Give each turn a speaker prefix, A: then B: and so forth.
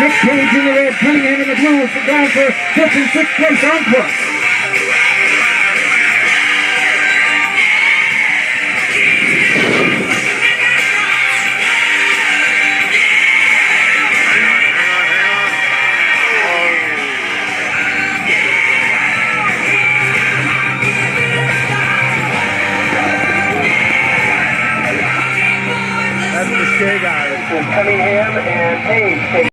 A: Nick Cage in the red, Cunningham in the blue, down for 5th and 6th place on foot.
B: That's the Shea guy.
C: Cunningham and Page.